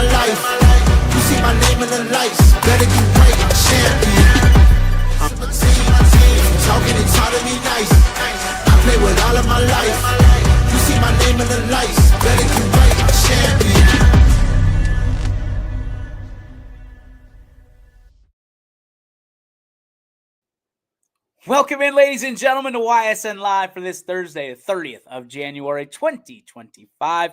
my life. You see my name in the lights, better get right, champion. I'm a team, talking and taught to be nice. I play with all of my life. You see my name in the lights, better get right, champion. Welcome in, ladies and gentlemen, to YSN Live for this Thursday, the 30th of January, 2025.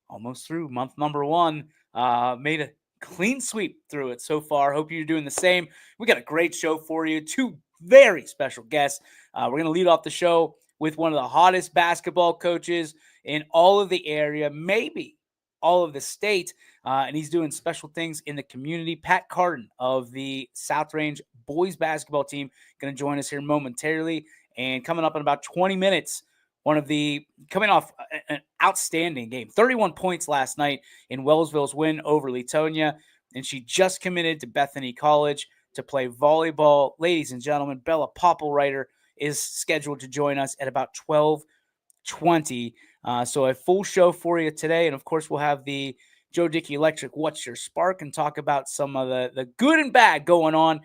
Almost through month number one. Made a clean sweep through it so far. Hope you're doing the same. We got a great show for you. Two very special guests. We're going to lead off the show with one of the hottest basketball coaches in all of the area, maybe all of the state, and he's doing special things in the community. Pat Carden of the South Range boys basketball team going to join us here momentarily, and coming up in about 20 minutes, coming off an outstanding game, 31 points last night in Wellsville's win over Latonia, and she just committed to Bethany College to play volleyball. Ladies and gentlemen, Bella Popplewriter is scheduled to join us at about 12:20. So a full show for you today, and of course we'll have the Joe Dickey Electric What's Your Spark and talk about some of the good and bad going on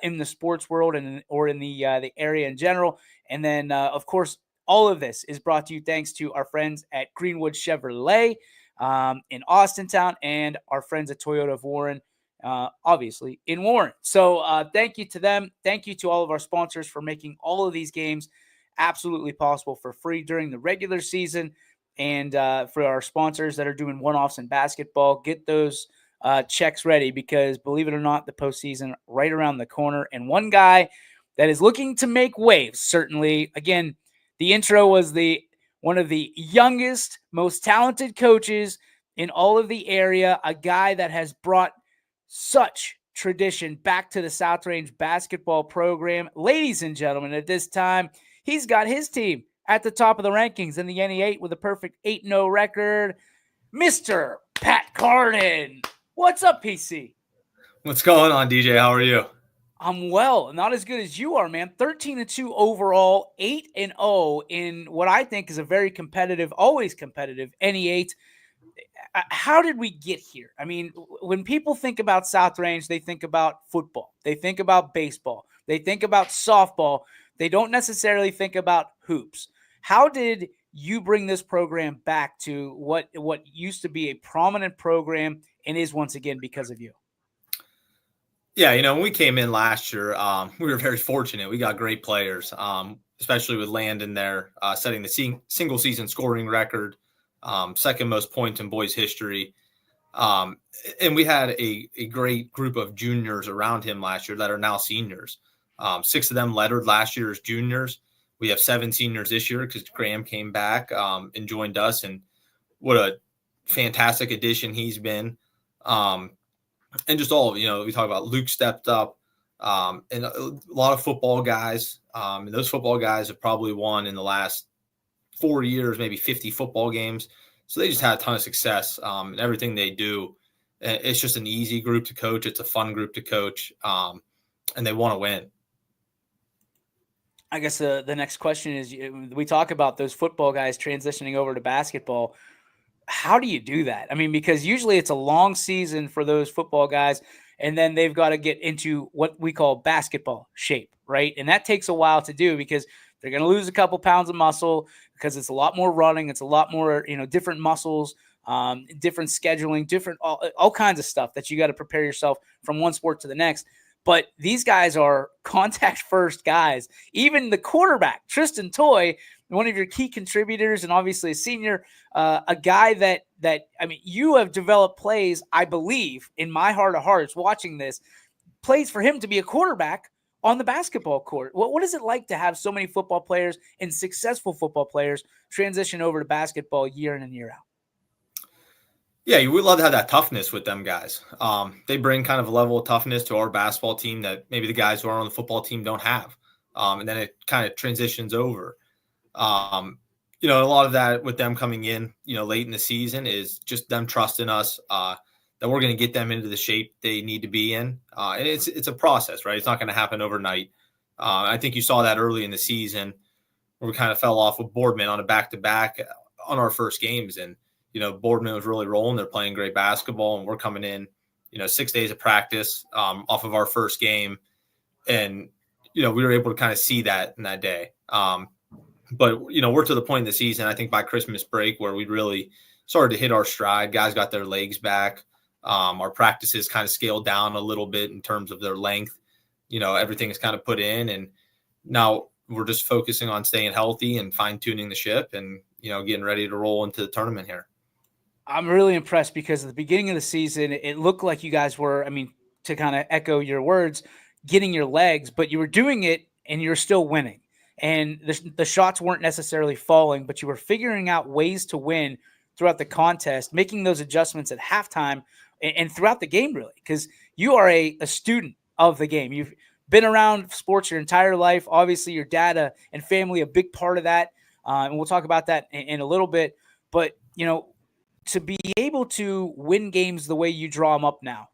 in the sports world or in the area in general. And then, of course, all of this is brought to you thanks to our friends at Greenwood Chevrolet in Austintown and our friends at Toyota of Warren, obviously, in Warren. So thank you to them. Thank you to all of our sponsors for making all of these games absolutely possible for free during the regular season. And for our sponsors that are doing one-offs in basketball, get those checks ready, because believe it or not, the postseason right around the corner. And one guy that is looking to make waves, certainly, again, the intro was one of the youngest, most talented coaches in all of the area, a guy that has brought such tradition back to the South Range basketball program. Ladies and gentlemen, at this time, he's got his team at the top of the rankings in the NE8 with a perfect 8-0 record, Mr. Pat Carden. What's up, PC? What's going on, DJ? How are you? I'm well. Not as good as you are, man. 13-2 overall, 8-0 in what I think is a very competitive, always competitive NE8. How did we get here? I mean, when people think about South Range, they think about football. They think about baseball. They think about softball. They don't necessarily think about hoops. How did you bring this program back to what used to be a prominent program and is once again because of you? Yeah, when we came in last year, we were very fortunate. We got great players, especially with Landon there, setting the single season scoring record, second most points in boys history. And we had a great group of juniors around him last year that are now seniors. 6 of them lettered last year as juniors. We have 7 seniors this year because Graham came back and joined us, and what a fantastic addition he's been. And just all, we talk about Luke stepped up, and a lot of football guys. And those football guys have probably won in the last 4 years, maybe 50 football games. So they just had a ton of success in everything they do. It's just an easy group to coach. It's a fun group to coach, and they want to win. I guess the next question is, we talk about those football guys transitioning over to basketball. How do you do that? I mean, because usually it's a long season for those football guys, and then they've got to get into what we call basketball shape, right? And that takes a while to do because they're going to lose a couple pounds of muscle because it's a lot more running. It's a lot more, different muscles, different scheduling, different all kinds of stuff that you got to prepare yourself from one sport to the next. But these guys are contact-first guys. Even the quarterback, Tristan Toy, one of your key contributors and obviously a senior, a guy that you have developed plays, I believe, in my heart of hearts, watching this, plays for him to be a quarterback on the basketball court. What is it like to have so many football players and successful football players transition over to basketball year in and year out? Yeah, you would love to have that toughness with them guys. They bring kind of a level of toughness to our basketball team that maybe the guys who are on the football team don't have. And then it kind of transitions over. A lot of that with them coming in, late in the season is just them trusting us that we're going to get them into the shape they need to be in. And it's a process, right? It's not going to happen overnight. I think you saw that early in the season where we kind of fell off with Boardman on a back-to-back on our first games. And Boardman was really rolling. They're playing great basketball, and we're coming in, 6 days of practice off of our first game. And, we were able to kind of see that in that day. But, we're to the point in the season, I think by Christmas break, where we really started to hit our stride. Guys got their legs back. Our practices kind of scaled down a little bit in terms of their length. Everything is kind of put in, and now we're just focusing on staying healthy and fine-tuning the ship and, getting ready to roll into the tournament here. I'm really impressed because at the beginning of the season, it looked like you guys were, to kind of echo your words, getting your legs, but you were doing it and you're still winning. And the shots weren't necessarily falling, but you were figuring out ways to win throughout the contest, making those adjustments at halftime and throughout the game, really, because you are a student of the game. You've been around sports your entire life. Obviously, your dad and family, a big part of that. And we'll talk about that in a little bit. But, to be able to win games the way you draw them up now,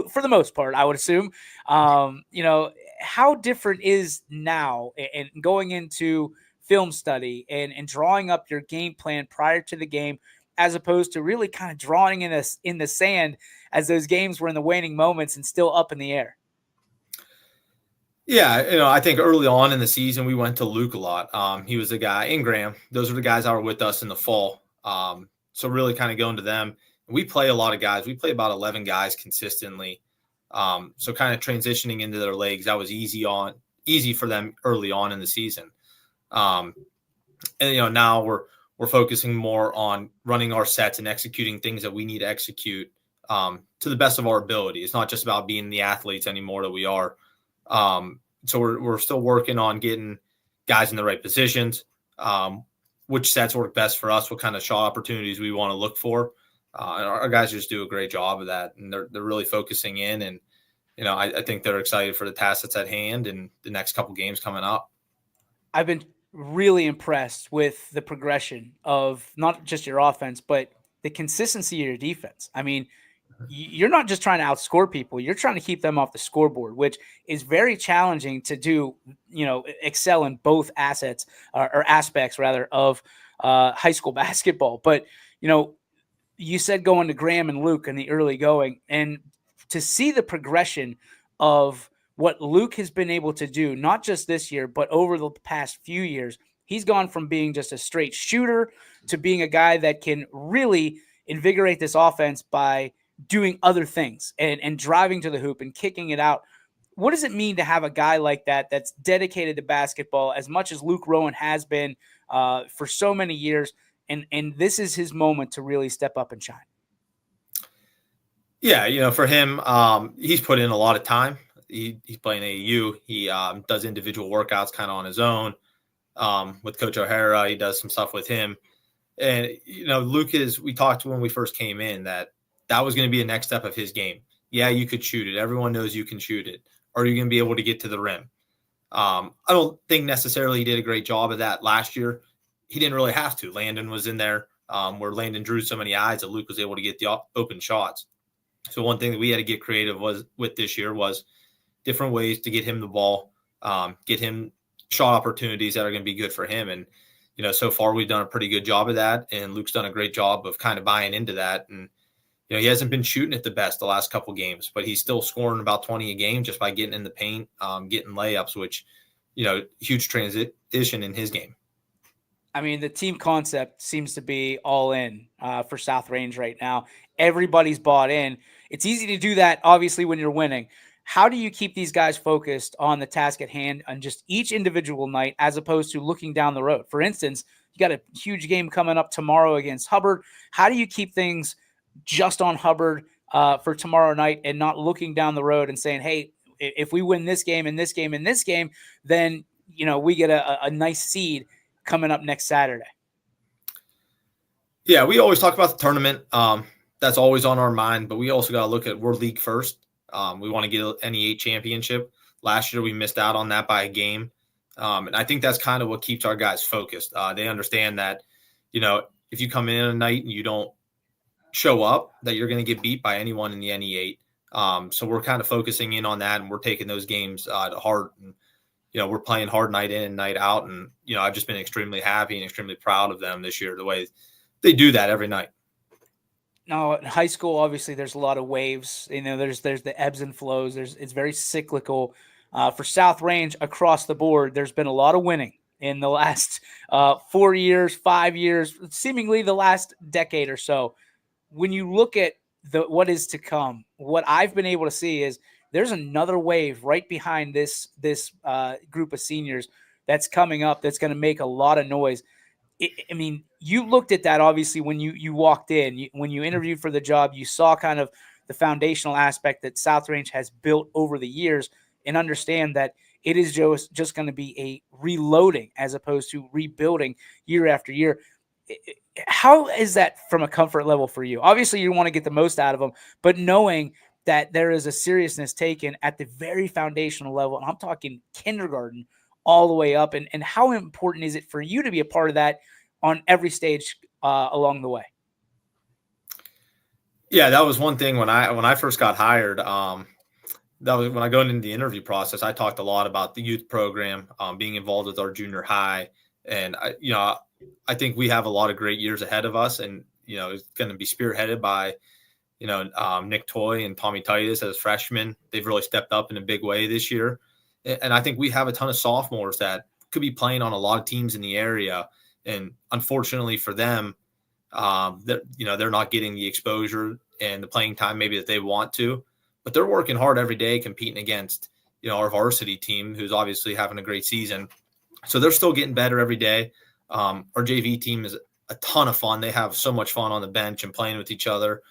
for the most part, I would assume, how different is now and going into film study and drawing up your game plan prior to the game, as opposed to really kind of drawing in the sand as those games were in the waning moments and still up in the air? Yeah, I think early on in the season, we went to Luke a lot. He was the guy, and Graham. Those are the guys that were with us in the fall. So really kind of going to them. We play a lot of guys. We play about 11 guys consistently. So kind of transitioning into their legs, that was easy for them early on in the season. And now we're focusing more on running our sets and executing things that we need to execute to the best of our ability. It's not just about being the athletes anymore that we are. So we're still working on getting guys in the right positions, which sets work best for us, what kind of shot opportunities we want to look for. And our guys just do a great job of that, and they're really focusing in. And I think they're excited for the task that's at hand and the next couple games coming up. I've been really impressed with the progression of not just your offense, but the consistency of your defense. You're not just trying to outscore people. You're trying to keep them off the scoreboard, which is very challenging to do, excel in both assets or aspects rather of high school basketball. But, you said going to Graham and Luke in the early going, and to see the progression of what Luke has been able to do, not just this year, but over the past few years. He's gone from being just a straight shooter to being a guy that can really invigorate this offense by doing other things and driving to the hoop and kicking it out. What does it mean to have a guy like that that's dedicated to basketball as much as Luke Rowan has been for so many years, and this is his moment to really step up and shine? Yeah, for him, he's put in a lot of time. He's playing AAU. He does individual workouts kind of on his own with Coach O'Hara. He does some stuff with him. And, Luke we talked when we first came in that was going to be a next step of his game. Yeah, you could shoot it. Everyone knows you can shoot it. Are you going to be able to get to the rim? I don't think necessarily he did a great job of that last year. He didn't really have to. Landon was in there where Landon drew so many eyes that Luke was able to get the open shots. So one thing that we had to get creative with this year was different ways to get him the ball, get him shot opportunities that are going to be good for him. And, so far we've done a pretty good job of that. And Luke's done a great job of kind of buying into that. And, he hasn't been shooting it the best the last couple games, but he's still scoring about 20 a game just by getting in the paint, getting layups, which, huge transition in his game. The team concept seems to be all in for South Range right now. Everybody's bought in. It's easy to do that, obviously, when you're winning. How do you keep these guys focused on the task at hand on just each individual night as opposed to looking down the road? For instance, you got a huge game coming up tomorrow against Hubbard. How do you keep things just on Hubbard for tomorrow night and not looking down the road and saying, hey, if we win this game and this game and this game, then, we get a nice seed coming up next Saturday? Yeah, we always talk about the tournament. That's always on our mind, but we also got to look at we're league first. We want to get an NE8 championship. Last year, we missed out on that by a game. And I think that's kind of what keeps our guys focused. They understand that, if you come in a night and you don't show up, that you're going to get beat by anyone in the NE8. So we're kind of focusing in on that, and we're taking those games to heart. And, we're playing hard night in and night out. And, I've just been extremely happy and extremely proud of them this year, the way they do that every night. Now in high school, obviously there's a lot of waves, there's the ebbs and flows. It's very cyclical. For South Range across the board, there's been a lot of winning in the last 4 years, 5 years, seemingly the last decade or so. When you look at what is to come, what I've been able to see is there's another wave right behind this group of seniors that's coming up that's going to make a lot of noise. I mean, you looked at that obviously when you walked in, when you interviewed for the job, you saw kind of the foundational aspect that South Range has built over the years, and understand that it is just going to be a reloading as opposed to rebuilding year after year. How is that from a comfort level for you? Obviously, you want to get the most out of them, but knowing that there is a seriousness taken at the very foundational level, and I'm talking kindergarten all the way up, and how important is it for you to be a part of that on every stage along the way? Yeah, that was one thing when I first got hired. That was when I go into the interview process. I talked a lot about the youth program, being involved with our junior high, and I think we have a lot of great years ahead of us, and it's going to be spearheaded by Nick Toy and Tommy Titus as freshmen. They've really stepped up in a big way this year. And I think we have a ton of sophomores that could be playing on a lot of teams in the area. And unfortunately for them, they're not getting the exposure and the playing time maybe that they want to. But they're working hard every day competing against, our varsity team, who's obviously having a great season. So they're still getting better every day. Our JV team is a ton of fun. They have so much fun on the bench and playing with each other.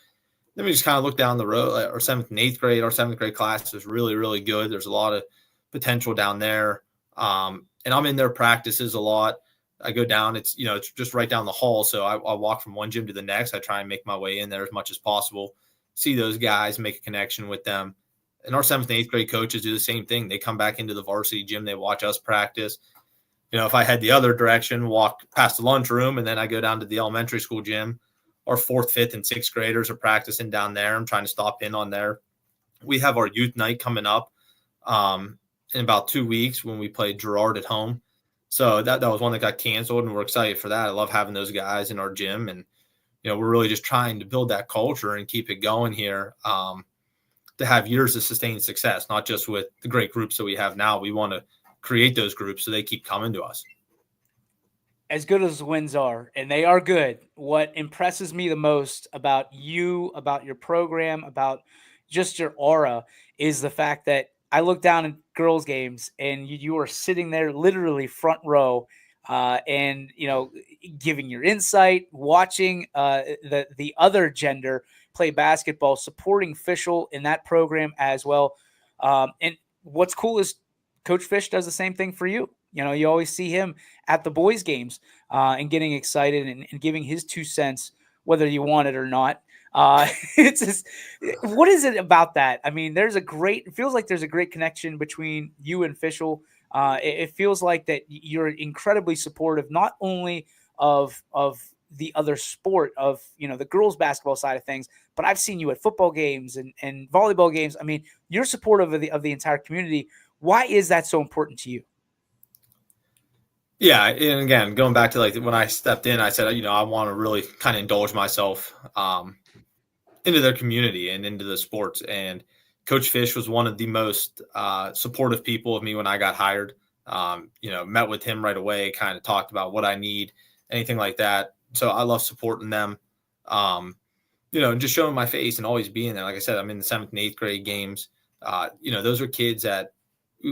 Then we just kind of look down the road. Our 7th and 8th grade, our 7th grade class is really, really good. There's a lot of potential down there. And I'm in their practices a lot. I go down, it's just right down the hall. So I walk from one gym to the next. I try and make my way in there as much as possible, see those guys, make a connection with them. And our 7th and 8th grade coaches do the same thing. They come back into the varsity gym. They watch us practice. If I head the other direction, walk past the lunchroom, and then I go down to the elementary school gym, our 4th, 5th, and 6th graders are practicing down there. I'm trying to stop in on there. We have our youth night coming up in about 2 weeks when we play Girard at home. So that was one that got canceled, and we're excited for that. I love having those guys in our gym, and we're really just trying to build that culture and keep it going here to have years of sustained success, not just with the great groups that we have now. We want to create those groups so they keep coming to us. As good as the wins are, and they are good, what impresses me the most about you, about your program, about just your aura is the fact that I look down at girls' games and you are sitting there literally front row and, giving your insight, watching the other gender play basketball, supporting Fischel in that program as well. And what's cool is Coach Fish does the same thing for you. You always see him at the boys' games and getting excited and giving his 2 cents, whether you want it or not. It's just, what is it about that? I mean, it feels like there's a great connection between you and Fischel. It feels like that you're incredibly supportive, not only of the other sport of, the girls' basketball side of things, but I've seen you at football games and volleyball games. I mean, you're supportive of the entire community. Why is that so important to you? Yeah, and again, going back to when I stepped in, I said, I want to really kind of indulge myself into their community and into the sports. And Coach Fish was one of the most supportive people of me when I got hired. Met with him right away, kind of talked about what I need, anything like that. So I love supporting them, and just showing my face and always being there. Like I said, I'm in the 7th and 8th grade games. Those are kids that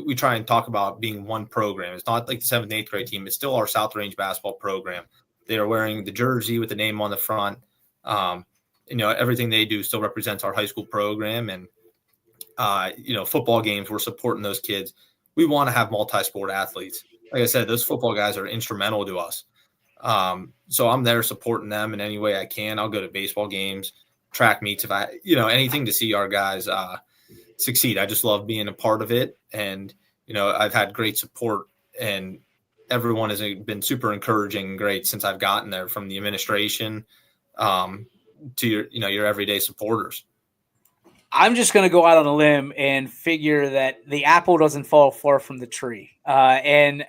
we try and talk about being one program. It's not like the 7th and 8th grade team. It's still our South Range basketball program. They are wearing the jersey with the name on the front. Everything they do still represents our high school program. And, football games, we're supporting those kids. We want to have multi-sport athletes. Like I said, those football guys are instrumental to us. So I'm there supporting them in any way I can. I'll go to baseball games, track meets, if anything to see our guys succeed. I just love being a part of it. And, I've had great support, and everyone has been super encouraging and great since I've gotten there, from the administration to your everyday supporters. I'm just going to go out on a limb and figure that the apple doesn't fall far from the tree. And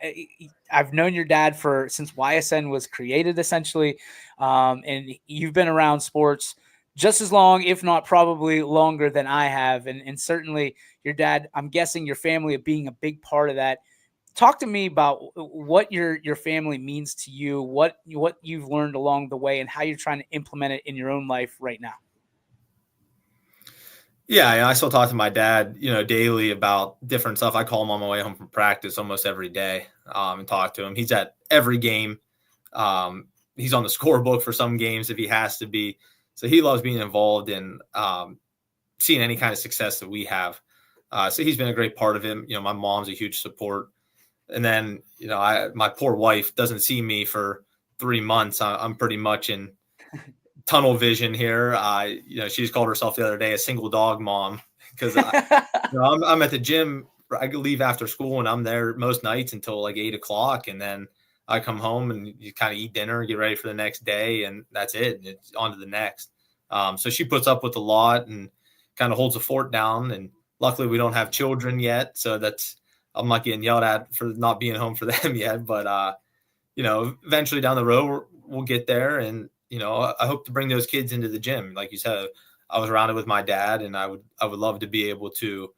I've known your dad since YSN was created, essentially. And you've been around sports just as long, if not probably longer than I have. And certainly your dad, I'm guessing your family being a big part of that. Talk to me about what your family means to you, what you've learned along the way, and how you're trying to implement it in your own life right now. Yeah, I still talk to my dad, daily about different stuff. I call him on my way home from practice almost every day, and talk to him. He's at every game. He's on the scorebook for some games if he has to be. So he loves being involved in seeing any kind of success that we have. So he's been a great part of it. My mom's a huge support. And then, my poor wife doesn't see me for 3 months. I'm pretty much in tunnel vision here. She just called herself the other day a single dog mom because I'm at the gym. I leave after school and I'm there most nights until like 8:00, and then I come home and you kind of eat dinner, get ready for the next day, and that's it. And it's on to the next. So she puts up with a lot and kind of holds the fort down. And luckily we don't have children yet, so I'm not getting yelled at for not being home for them yet. But eventually down the road we'll get there. And I hope to bring those kids into the gym. Like you said, I was around it with my dad, and I would love to be able to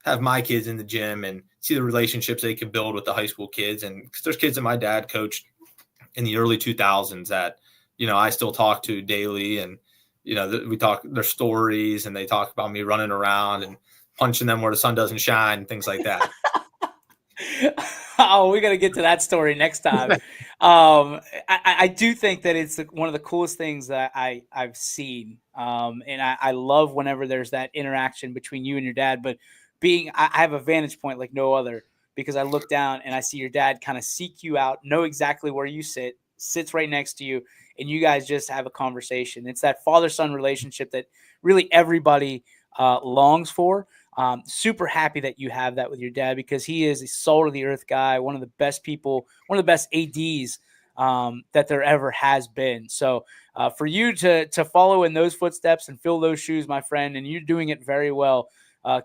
have my kids in the gym and see the relationships they could build with the high school kids. And because there's kids that my dad coached in the early 2000s that, I still talk to daily, and, we talk their stories, and they talk about me running around and punching them where the sun doesn't shine and things like that. Oh, we got to get to that story next time. I do think that it's one of the coolest things that I've seen. And I love whenever there's that interaction between you and your dad, but I have a vantage point like no other, because I look down and I see your dad kind of seek you out, know exactly where you sits right next to you, and you guys just have a conversation. It's that father-son relationship that really everybody longs for. Super happy that you have that with your dad, because he is a soul of the earth guy, one of the best people, one of the best ADs that there ever has been. So for you to follow in those footsteps and fill those shoes, my friend, and you're doing it very well.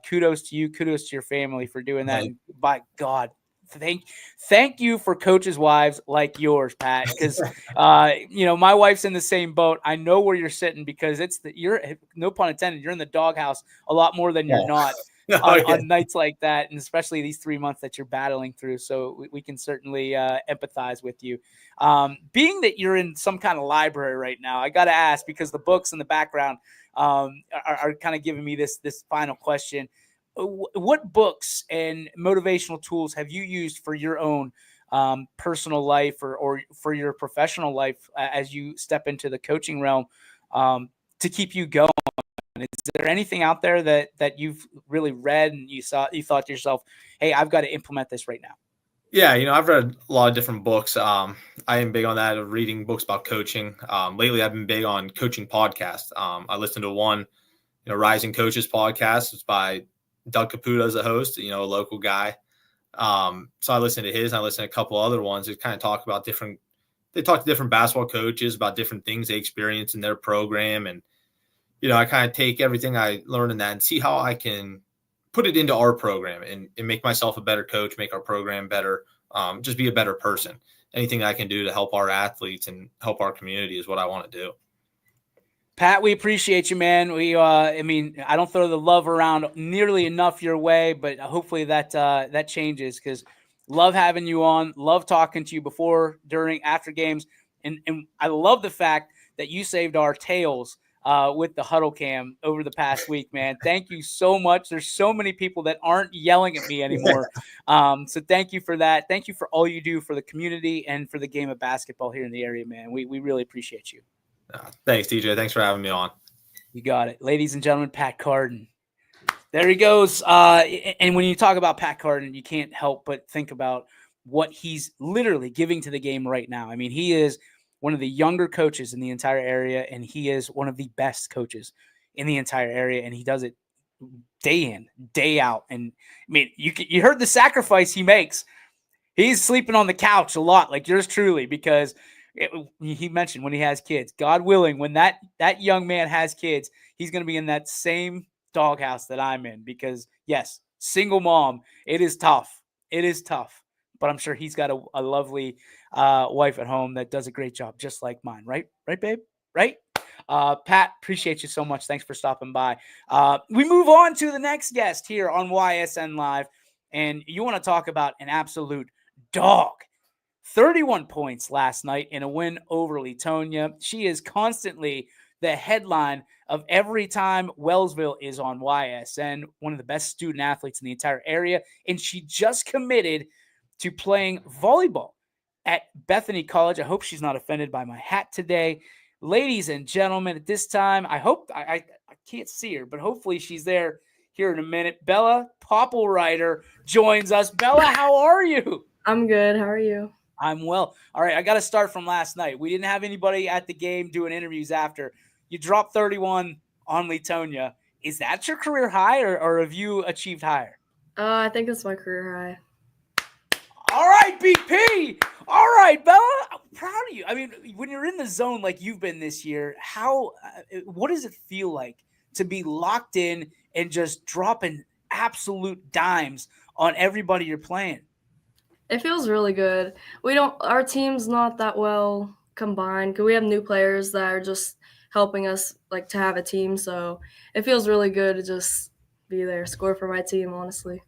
Kudos to you. Kudos to your family for doing that. Right. And by God, thank you for coaches' wives like yours, Pat, because my wife's in the same boat. I know where you're sitting, because you're, no pun intended, you're in the doghouse a lot more than you're not on nights like that, and especially these 3 months that you're battling through. So we can certainly empathize with you. Being that you're in some kind of library right now, I got to ask, because the books in the background are kind of giving me this final question. What books and motivational tools have you used for your own personal life or for your professional life as you step into the coaching realm to keep you going? Is there anything out there that you've really read and you thought to yourself, hey, I've got to implement this right now? Yeah, I've read a lot of different books. I am big on that, of reading books about coaching. Lately, I've been big on coaching podcasts. I listened to one, Rising Coaches podcast. It's by Doug Caputo as a host, a local guy. So I listened to his, and I listened to a couple other ones that kind of talk about they talk to different basketball coaches about different things they experience in their program. And, I kind of take everything I learned in that and see how I can put it into our program and make myself a better coach, make our program better, just be a better person. Anything I can do to help our athletes and help our community is what I want to do. Pat, we appreciate you, man. I don't throw the love around nearly enough your way, but hopefully that changes, because love having you on, love talking to you before, during, after games. And I love the fact that you saved our tails with the huddle cam over the past week, man. Thank you so much. There's so many people that aren't yelling at me anymore. So thank you for that. Thank you for all you do for the community and for the game of basketball here in the area, man. We really appreciate you. Thanks, TJ. Thanks for having me on. You got it. Ladies and gentlemen, Pat Carden. There he goes. And when you talk about Pat Carden, you can't help but think about what he's literally giving to the game right now. I mean, he is one of the younger coaches in the entire area, and he is one of the best coaches in the entire area, and he does it day in, day out. And I mean, you heard the sacrifice he makes. He's sleeping on the couch a lot, like yours truly, because he mentioned when he has kids, God willing, when that young man has kids, he's going to be in that same doghouse that I'm in, because yes, single mom, it is tough. It is tough, but I'm sure he's got a lovely wife at home that does a great job, just like mine. Right, babe? Right. Pat, appreciate you so much. Thanks for stopping by. We move on to the next guest here on YSN Live, and you want to talk about an absolute dog. 31 points last night in a win over Leetonia. She is constantly the headline of every time Wellsville is on YSN, one of the best student athletes in the entire area, and she just committed to playing volleyball at Bethany College. I hope she's not offended by my hat today. Ladies and gentlemen, at this time, I hope I can't see her, but hopefully she's there here in a minute. Bella Popplewriter joins us. Bella, how are you? I'm good. How are you? I'm well. All right, I got to start from last night. We didn't have anybody at the game doing interviews after. You dropped 31 on Leetonia. Is that your career high, or have you achieved higher? I think it's my career high. All right, BP. All right, Bella. I'm proud of you. I mean, when you're in the zone like you've been this year, what does it feel like to be locked in and just dropping absolute dimes on everybody you're playing? It feels really good. Our team's not that well combined because we have new players that are just helping us like to have a team. So it feels really good to just be there, score for my team, honestly.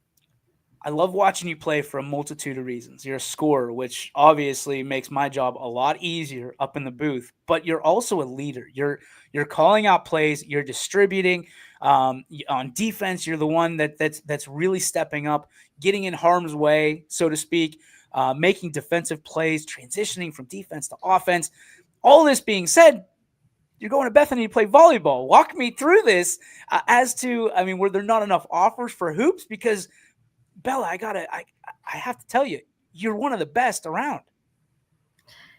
I love watching you play for a multitude of reasons. You're a scorer, which obviously makes my job a lot easier up in the booth, but you're also a leader. You're calling out plays, you're distributing. On defense, you're the one that's really stepping up, getting in harm's way, so to speak, making defensive plays, transitioning from defense to offense. All this being said, you're going to Bethany to play volleyball. Walk me through this were there not enough offers for hoops? Because Bella, I have to tell you, you're one of the best around.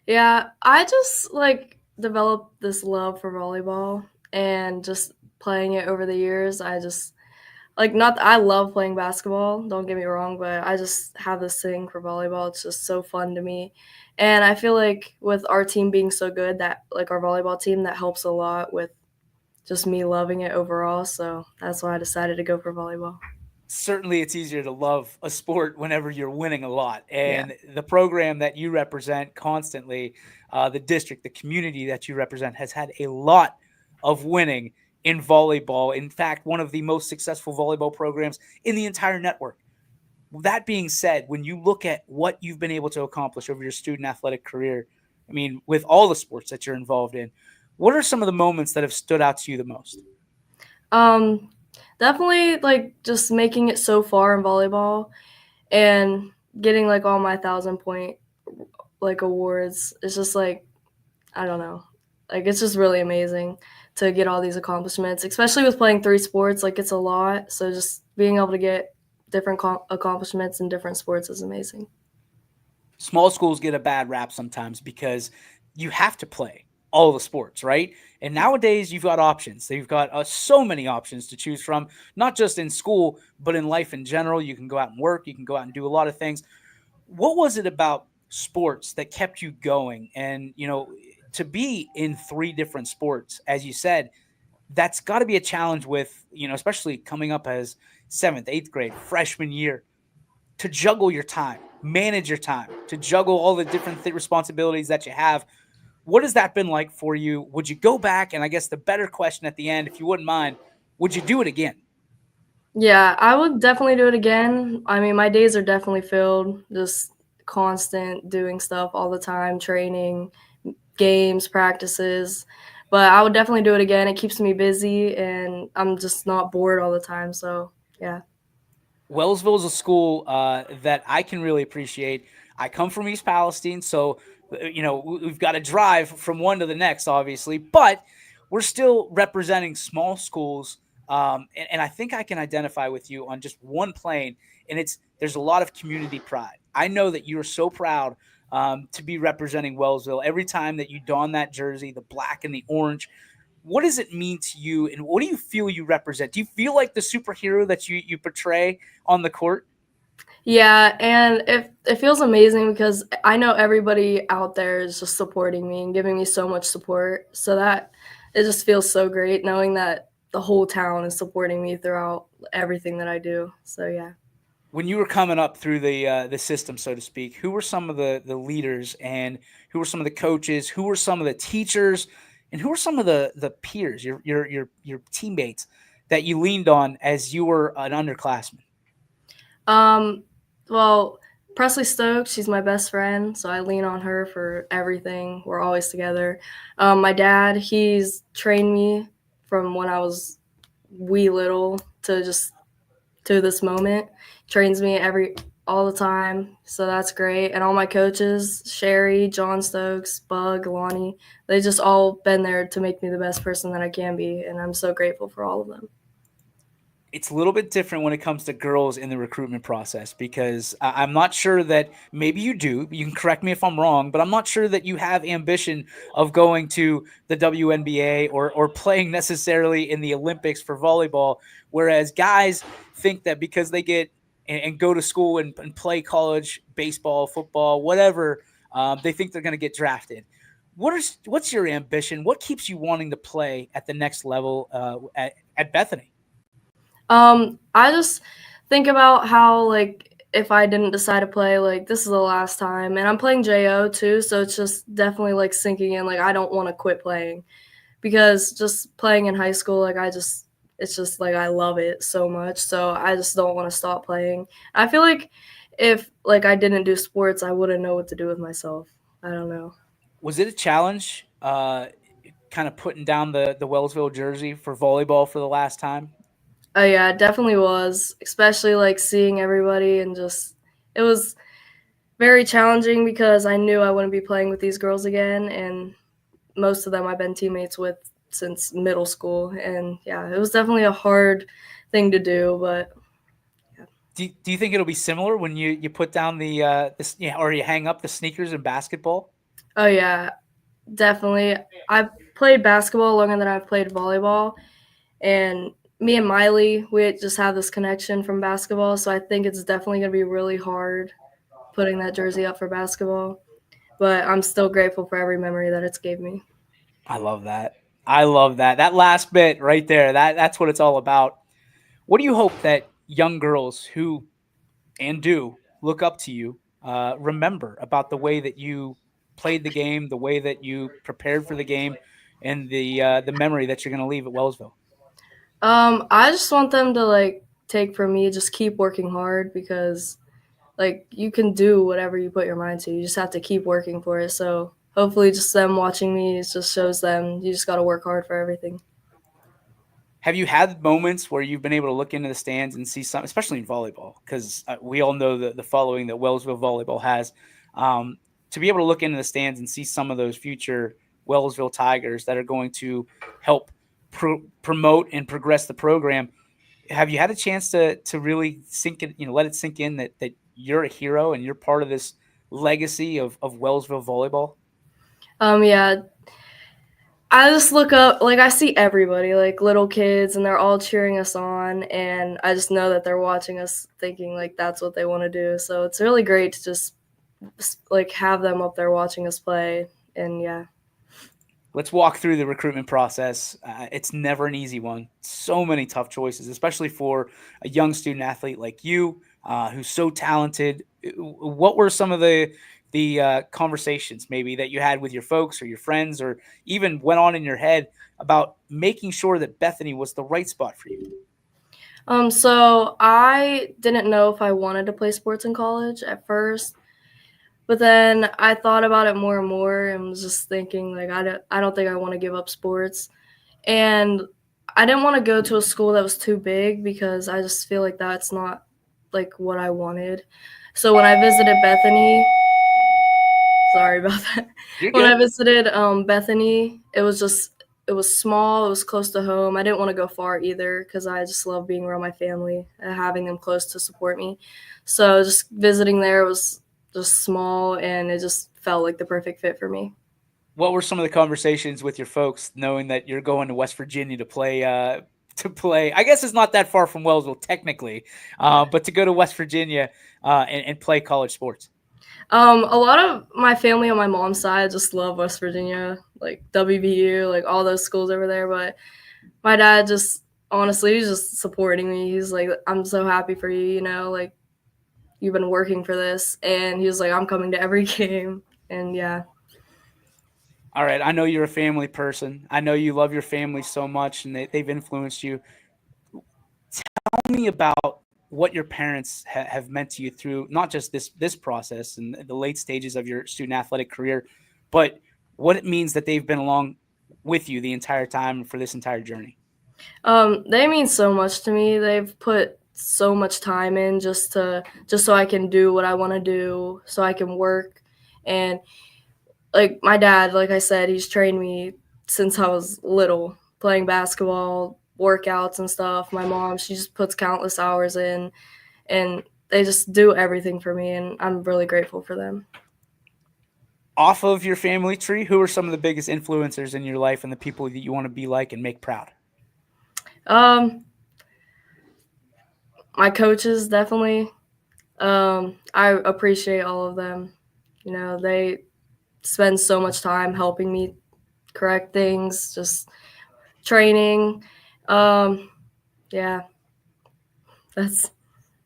Yeah, I just developed this love for volleyball and just playing it over the years. I just I love playing basketball, don't get me wrong, but I just have this thing for volleyball. It's just so fun to me. And I feel like with our team being so good, that our volleyball team, that helps a lot with just me loving it overall. So that's why I decided to go for volleyball. Certainly it's easier to love a sport whenever you're winning a lot. And the program that you represent constantly, the district, the community that you represent has had a lot of winning in volleyball. In fact, one of the most successful volleyball programs in the entire network. That being said, when you look at what you've been able to accomplish over your student athletic career, I mean, with all the sports that you're involved in, what are some of the moments that have stood out to you the most? Definitely just making it so far in volleyball and getting all my 1,000-point awards. It's just I don't know. It's just really amazing to get all these accomplishments, especially with playing 3 sports. It's a lot. So just being able to get different accomplishments in different sports is amazing. Small schools get a bad rap sometimes because you have to play all the sports, right? And nowadays you've got options. You've got so many options to choose from, not just in school, but in life in general. You can go out and work. You can go out and do a lot of things. What was it about sports that kept you going? And, to be in 3 different sports, as you said, that's got to be a challenge with, especially coming up as 7th, 8th grade, freshman year, to juggle your time, manage your time, to juggle all the different responsibilities that you have. What has that been like for you? Would you go back? And I guess the better question at the end, if you wouldn't mind, would you do it again? Yeah, I would definitely do it again. I mean, my days are definitely filled, just constant doing stuff all the time, training, games, practices. But I would definitely do it again. It keeps me busy, and I'm just not bored all the time. So, yeah. Wellsville is a school that I can really appreciate. I come from East Palestine, so we've got to drive from one to the next, obviously, but we're still representing small schools. And I think I can identify with you on just one plane, and there's a lot of community pride. I know that you're so proud to be representing Wellsville every time that you don that jersey, the black and the orange. What does it mean to you, and what do you feel you represent? Do you feel like the superhero that you portray on the court? Yeah, and it feels amazing because I know everybody out there is just supporting me and giving me so much support. So that it just feels so great knowing that the whole town is supporting me throughout everything that I do. So yeah. When you were coming up through the system, so to speak, who were some of the leaders, and who were some of the coaches? Who were some of the teachers? And who are some of the peers, your teammates that you leaned on as you were an underclassman? Well, Presley Stokes, she's my best friend, so I lean on her for everything. We're always together. My dad, he's trained me from when I was wee little to this moment. Trains me all the time, so that's great. And all my coaches, Sherry, John Stokes, Bug, Lonnie, they just all been there to make me the best person that I can be, and I'm so grateful for all of them. It's a little bit different when it comes to girls in the recruitment process because I'm not sure that maybe you do. You can correct me if I'm wrong, but I'm not sure that you have ambition of going to the WNBA or playing necessarily in the Olympics for volleyball. Whereas guys think that because they get and go to school and play college baseball, football, whatever, they think they're going to get drafted. What's your ambition? What keeps you wanting to play at the next level at Bethany? I just think about how, like, if I didn't decide to play, like, this is the last time. And I'm playing JO too, so it's just definitely, like, sinking in. Like, I don't want to quit playing because just playing in high school, like, it's just, like, I love it so much. So I just don't want to stop playing. I feel like if, like, I didn't do sports, I wouldn't know what to do with myself. I don't know. Was it a challenge kind of putting down the Wellsville jersey for volleyball for the last time? Oh yeah, it definitely was, especially like seeing everybody and just it was very challenging because I knew I wouldn't be playing with these girls again, and most of them I've been teammates with since middle school, and yeah, it was definitely a hard thing to do, but Do you think it'll be similar when you put down or you hang up the sneakers in basketball? oh yeah, definitely. I've played basketball longer than I've played volleyball, and me and Miley, we just have this connection from basketball, so I think it's definitely going to be really hard putting that jersey up for basketball. But I'm still grateful for every memory that it's gave me. I love that. I love that. That last bit right there. That's what it's all about. What do you hope that young girls who and do look up to you remember about the way that you played the game, the way that you prepared for the game, and the memory that you're going to leave at Wellsville? I just want them to like take from me, just keep working hard because like you can do whatever you put your mind to. You just have to keep working for it. So hopefully just them watching me just shows them you just got to work hard for everything. Have you had moments where you've been able to look into the stands and see some, especially in volleyball, because we all know the following that Wellsville volleyball has, to be able to look into the stands and see some of those future Wellsville Tigers that are going to help promote and progress the program. Have you had a chance to really sink it, let it sink in that you're a hero and you're part of this legacy of Wellsville volleyball? Yeah, I just look up, like I see everybody, like little kids, and they're all cheering us on, and I just know that they're watching us thinking like that's what they want to do. So it's really great to just like have them up there watching us play, and yeah. Let's walk through the recruitment process. It's never an easy one. So many tough choices, especially for a young student athlete like you, who's so talented. What were some of the conversations maybe that you had with your folks or your friends, or even went on in your head about making sure that Bethany was the right spot for you? So I didn't know if I wanted to play sports in college at first. But then I thought about it more and more and was just thinking, like, I don't think I want to give up sports. And I didn't want to go to a school that was too big because I just feel like that's not, like, what I wanted. So when I visited Bethany sorry about that. You're When I good. visited, Bethany, it was small, it was close to home. I didn't wanna go far either because I just love being around my family and having them close to support me. So just visiting there was just small, and it just felt like the perfect fit for me. What were some of the conversations with your folks, knowing that you're going to West Virginia to play? I guess it's not that far from Wellsville technically, but to go to West Virginia and play college sports. A lot of my family on my mom's side just love West Virginia, like WVU, like all those schools over there. But my dad just honestly, he's just supporting me. He's like, I'm so happy for you, like you've been working for this. And he was like, I'm coming to every game. And yeah. All right. I know you're a family person. I know you love your family so much and they've influenced you. Tell me about what your parents have meant to you through not just this process and the late stages of your student athletic career, but what it means that they've been along with you the entire time for this entire journey. They mean so much to me. They've put so much time in just so I can do what I want to do, so I can work. And like my dad, like I said, he's trained me since I was little, playing basketball, workouts and stuff. My mom, she just puts countless hours in, and they just do everything for me, and I'm really grateful for them. Off of your family tree, who are some of the biggest influencers in your life and the people that you want to be like and make proud? Um, my coaches definitely. I appreciate all of them. You know, they spend so much time helping me correct things, just training. Um, yeah, that's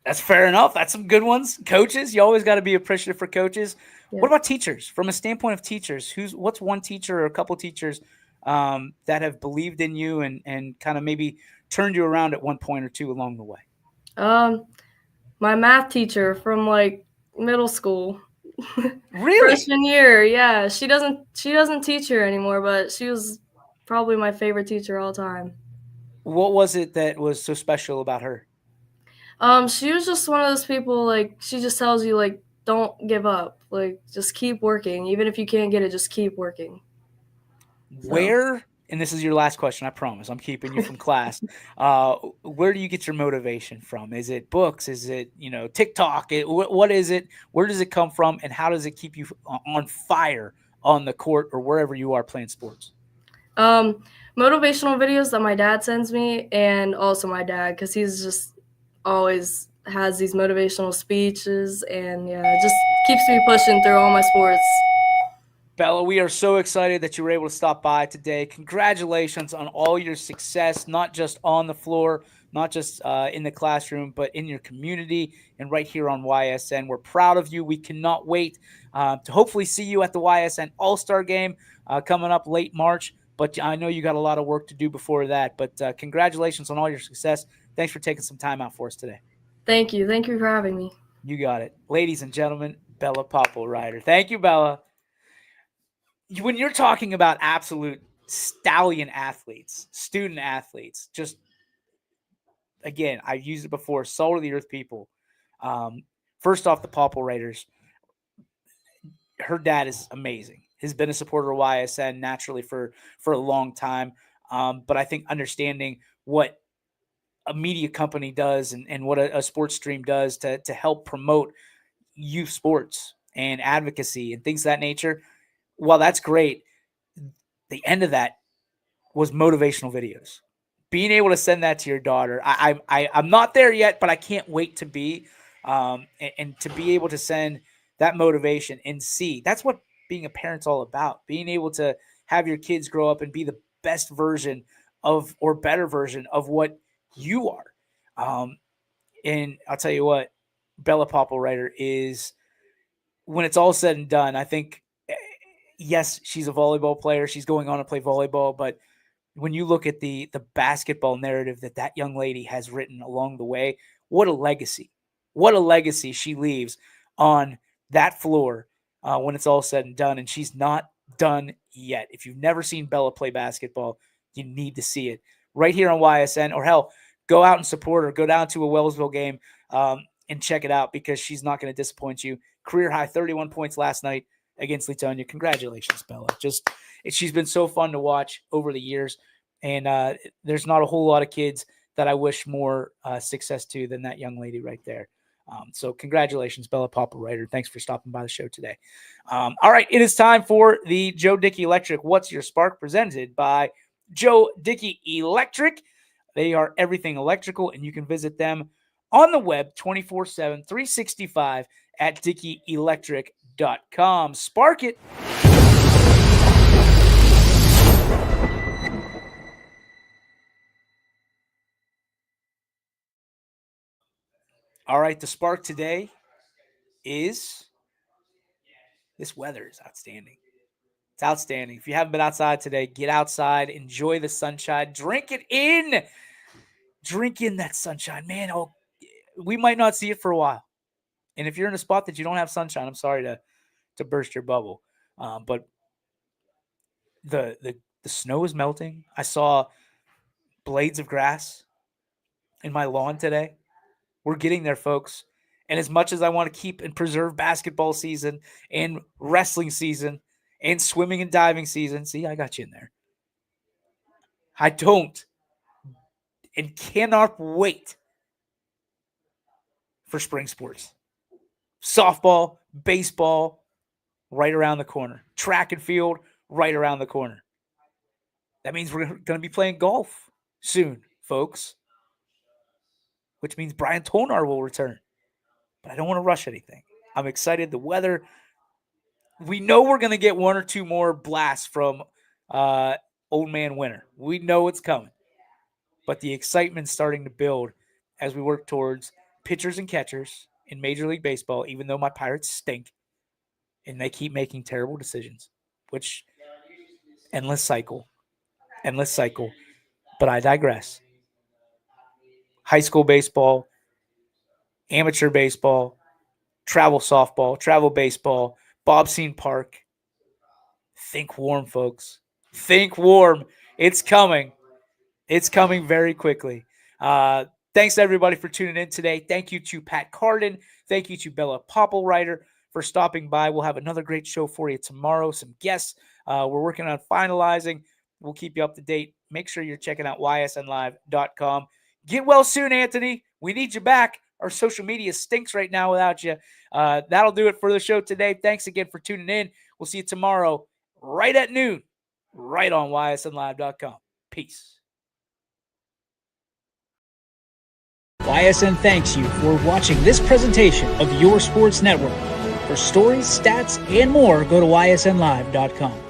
That's fair enough. That's some good ones. Coaches, you always got to be appreciative for coaches. yeah. What about teachers? From a standpoint of teachers, what's one teacher or a couple teachers that have believed in you and kind of maybe turned you around at one point or two along the way? Um, my math teacher from like middle school, Really? freshman year. Yeah, she doesn't teach here anymore, but she was probably my favorite teacher all time. What was it that was so special about her? She was just one of those people, like, she just tells you, like, don't give up. Like, just keep working. Even if you can't get it, just keep working. So, Where, and this is your last question, I promise, I'm keeping you from class. Where do you get your motivation from? Is it books? Is it, TikTok? What is it? Where does it come from? And how does it keep you on fire on the court or wherever you are playing sports? um, motivational videos that my dad sends me, and also my dad, because he's just always has these motivational speeches, and yeah, it just keeps me pushing through all my sports. Bella, we are so excited that you were able to stop by today. Congratulations on all your success, not just on the floor, not just in the classroom, but in your community and right here on YSN. We're proud of you. We cannot wait to hopefully see you at the YSN All-Star Game coming up late March. But I know you got a lot of work to do before that. But congratulations on all your success. Thanks for taking some time out for us today. Thank you. Thank you for having me. You got it. Ladies and gentlemen, Bella Popple-Ryder. Thank you, Bella. When you're talking about absolute stallion athletes, student athletes, just again, I've used it before, soul of the earth people. First off, the Popple-Ryders. Her dad is amazing. Has been a supporter of YSN naturally for a long time. But I think understanding what a media company does and what a sports stream does to help promote youth sports and advocacy and things of that nature, while that's great, the end of that was motivational videos. Being able to send that to your daughter, I'm not there yet, but I can't wait to be, and to be able to send that motivation and see. That's what being a parent's all about. Being able to have your kids grow up and be the best version of or better version of what you are. And I'll tell you what, Bella Popple-Ryder is, when it's all said and done, I think, yes, she's a volleyball player. She's going on to play volleyball, but when you look at the basketball narrative that young lady has written along the way, what a legacy. What a legacy she leaves on that floor when it's all said and done. And she's not done yet. If you've never seen Bella play basketball, you need to see it right here on YSN, or hell, go out and support her. Go down to a Wellsville game and check it out, because she's not going to disappoint you. Career high 31 points last night against Latonia. Congratulations, Bella. She's been so fun to watch over the years. And there's not a whole lot of kids that I wish more success to than that young lady right there. So congratulations, Bella Popple-Ryder. Thanks for stopping by the show today. All right, it is time for the Joe Dickey Electric What's Your Spark, presented by Joe Dickey Electric. They are everything electrical, and you can visit them on the web 24/7, 365 at DickeyElectric.com. Spark it. All right, the spark today is this weather is outstanding. It's outstanding. If you haven't been outside today, get outside, enjoy the sunshine, drink it in. Drink in that sunshine, man. Oh, we might not see it for a while. And if you're in a spot that you don't have sunshine, I'm sorry to burst your bubble. But the snow is melting. I saw blades of grass in my lawn today. We're getting there, folks. And as much as I want to keep and preserve basketball season and wrestling season and swimming and diving season, see, I got you in there. I don't and cannot wait for spring sports. Softball, baseball, right around the corner. Track and field, right around the corner. That means we're going to be playing golf soon, folks. Which means Brian Tonar will return. But I don't want to rush anything. I'm excited. The weather, we know we're going to get one or two more blasts from Old Man Winter. We know it's coming. But the excitement's starting to build as we work towards pitchers and catchers in Major League Baseball, even though my Pirates stink and they keep making terrible decisions, which endless cycle. But I digress. High school baseball, amateur baseball, travel softball, travel baseball, Bobsine Park. Think warm, folks. Think warm. It's coming. It's coming very quickly. Thanks to everybody for tuning in today. Thank you to Pat Carden. Thank you to Bella Popplewriter for stopping by. We'll have another great show for you tomorrow. Some guests we're working on finalizing. We'll keep you up to date. Make sure you're checking out ysnlive.com. Get well soon, Anthony. We need you back. Our social media stinks right now without you. That'll do it for the show today. Thanks again for tuning in. We'll see you tomorrow right at noon, right on ysnlive.com. Peace. YSN thanks you for watching this presentation of Your Sports Network. For stories, stats, and more, go to ysnlive.com.